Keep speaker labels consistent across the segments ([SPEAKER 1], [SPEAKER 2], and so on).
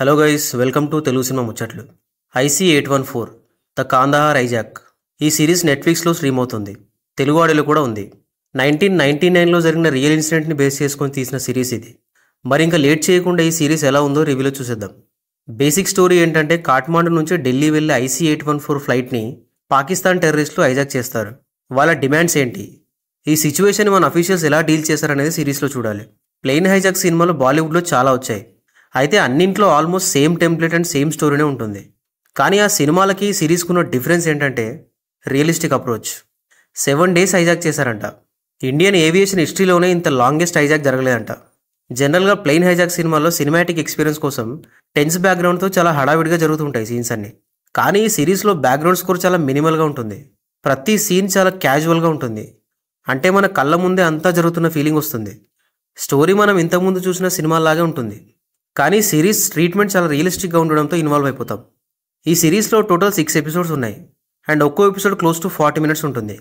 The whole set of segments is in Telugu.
[SPEAKER 1] Hello guys, welcome to Telugu cinema ముచ్చట్లు. IC-814 ద కాందహార్ హైజాక్ ఈ సిరీస్ నెట్ఫ్లిక్స్లో స్ట్రీమ్ అవుతుంది. తెలుగు ఆడియోలో కూడా ఉంది. 1999లో జరిగిన రియల్ ఇన్సిడెంట్ని బేస్ చేసుకొని తీసిన సిరీస్ ఇది. మరి ఇంకా లేట్ చేయకుండా ఈ సిరీస్ ఎలా ఉందో రివ్యూలో చూసేద్దాం. బేసిక్ స్టోరీ ఏంటంటే, కాఠ్మాండు నుంచి ఢిల్లీ వెళ్ళే IC-814 ఫ్లైట్ని పాకిస్తాన్ టెర్రరిస్టులు హైజాక్ చేస్తారు. వాళ్ళ డిమాండ్స్ ఏంటి, ఈ సిచ్యువేషన్ మన అఫీషియల్స్ ఎలా డీల్ చేశారనేది సిరీస్లో చూడాలి. ప్లేన్ హైజాక్ సినిమాలు బాలీవుడ్లో చాలా వచ్చాయి. అయితే అన్నింట్లో almost same template and same స్టోరీనే ఉంటుంది. కానీ ఆ సినిమాలకి సిరీస్కున్న డిఫరెన్స్ ఏంటంటే రియలిస్టిక్ అప్రోచ్. 7 days హైజాక్ చేశారంట. ఇండియన్ ఏవియేషన్ హిస్టరీలోనే ఇంత లాంగెస్ట్ హైజాక్ జరగలేదంట. జనరల్గా ప్లేన్ హైజాక్ సినిమాల్లో సినిమాటిక్ ఎక్స్పీరియన్స్ కోసం టెన్స్ బ్యాక్గ్రౌండ్తో చాలా హడావిడిగా జరుగుతుంటాయి సీన్స్ అన్ని. కానీ ఈ సిరీస్లో బ్యాక్గ్రౌండ్ స్కోర్ చాలా మినిమల్గా ఉంటుంది. ప్రతి సీన్ చాలా క్యాజువల్గా ఉంటుంది. అంటే మన కళ్ళ ముందే అంతా జరుగుతున్న ఫీలింగ్ వస్తుంది. స్టోరీ మనం ఇంతకుముందు చూసిన సినిమాలాగే ఉంటుంది. కానీ సిరీస్ ట్రీట్మెంట్ చాలా రియలిస్టిక్గా ఉండడంతో ఇన్వాల్వ్ అయిపోతాం. ఈ సిరీస్లో టోటల్ 6 episodes ఉన్నాయి. అండ్ ఒక్కో ఎపిసోడ్ క్లోజ్ టు 40 minutes ఉంటుంది.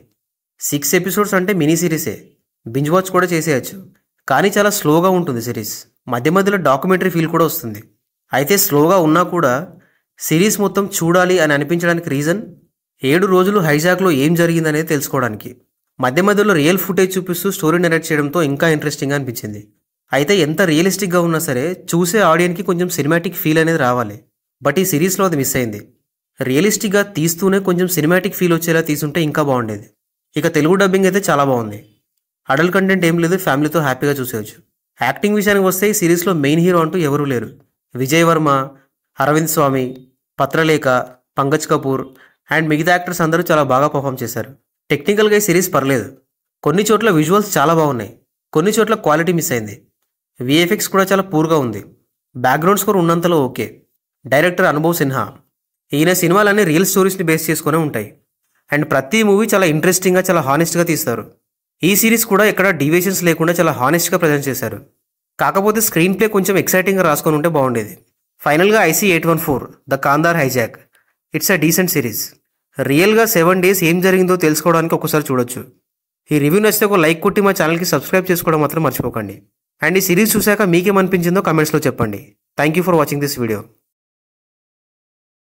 [SPEAKER 1] 6 episodes అంటే మినీ సిరీసే, బింజ్ వాచ్ కూడా చేసేయచ్చు. కానీ చాలా స్లోగా ఉంటుంది సిరీస్. మధ్య మధ్యలో డాక్యుమెంటరీ ఫీల్ కూడా వస్తుంది. అయితే స్లోగా ఉన్నా కూడా సిరీస్ మొత్తం చూడాలి అని అనిపించడానికి రీజన్ 7 రోజులు హైజాక్లో ఏం జరిగిందనేది తెలుసుకోవడానికి. మధ్య మధ్యలో రియల్ ఫుటేజ్ చూపిస్తూ స్టోరీ నెరేట్ చేయడంతో ఇంకా ఇంట్రెస్టింగ్గా అనిపించింది. అయితే ఎంత రియలిస్టిక్గా ఉన్నా సరే చూసే ఆడియన్కి కొంచెం సినిమాటిక్ ఫీల్ అనేది రావాలి. బట్ ఈ సిరీస్లో అది మిస్ అయింది. రియలిస్టిక్గా తీస్తూనే కొంచెం సినిమాటిక్ ఫీల్ వచ్చేలా తీసుంటే ఇంకా బాగుండేది. ఇక తెలుగు డబ్బింగ్ అయితే చాలా బాగుంది. అడల్ట్ కంటెంట్ ఏం లేదు, ఫ్యామిలీతో హ్యాపీగా చూసేయచ్చు. యాక్టింగ్ విషయానికి వస్తే ఈ సిరీస్లో మెయిన్ హీరో అంటూ ఎవరూ లేరు. విజయ్ వర్మ, అరవింద్ స్వామి, పత్రలేఖ, పంకజ్ కపూర్ అండ్ మిగతా యాక్టర్స్ అందరూ చాలా బాగా పర్ఫామ్ చేశారు. టెక్నికల్గా ఈ సిరీస్ పర్లేదు. కొన్ని చోట్ల విజువల్స్ చాలా బాగున్నాయి, కొన్ని చోట్ల క్వాలిటీ మిస్ అయింది. VFX కూడా చాలా పూర్గా ఉంది. బ్యాక్గ్రౌండ్ స్కోర్ ఉన్నంతలో ఓకే. డైరెక్టర్ అనుభవ్ సిన్హా. ఈయన సినిమాలన్నీ రియల్ స్టోరీస్ని బేస్ చేసుకునే ఉంటాయి. అండ్ ప్రతి మూవీ చాలా ఇంట్రెస్టింగ్గా, చాలా హానెస్ట్గా తీస్తారు. ఈ సిరీస్ కూడా ఎక్కడ డీవియేషన్స్ లేకుండా చాలా హానెస్ట్గా ప్రజెంట్ చేశారు. కాకపోతే స్క్రీన్ ప్లే కొంచెం ఎక్సైటింగ్గా రాసుకొని ఉంటే బాగుండేది. ఫైనల్గా IC-814 the Kandahar hijack it's a decent series. రియల్గా 7 days ఏం జరిగిందో తెలుసుకోవడానికి ఒకసారి చూడొచ్చు. ఈ రివ్యూ నచ్చితే ఒక లైక్ కొట్టి మా ఛానల్కి సబ్స్క్రైబ్ చేసుకోవడం మాత్రం మర్చిపోకండి. అండ్ ఈ సిరీస్ చూశాక మీకేమనిపించిందో కమెంట్స్లో చెప్పండి. Thank you for watching this video.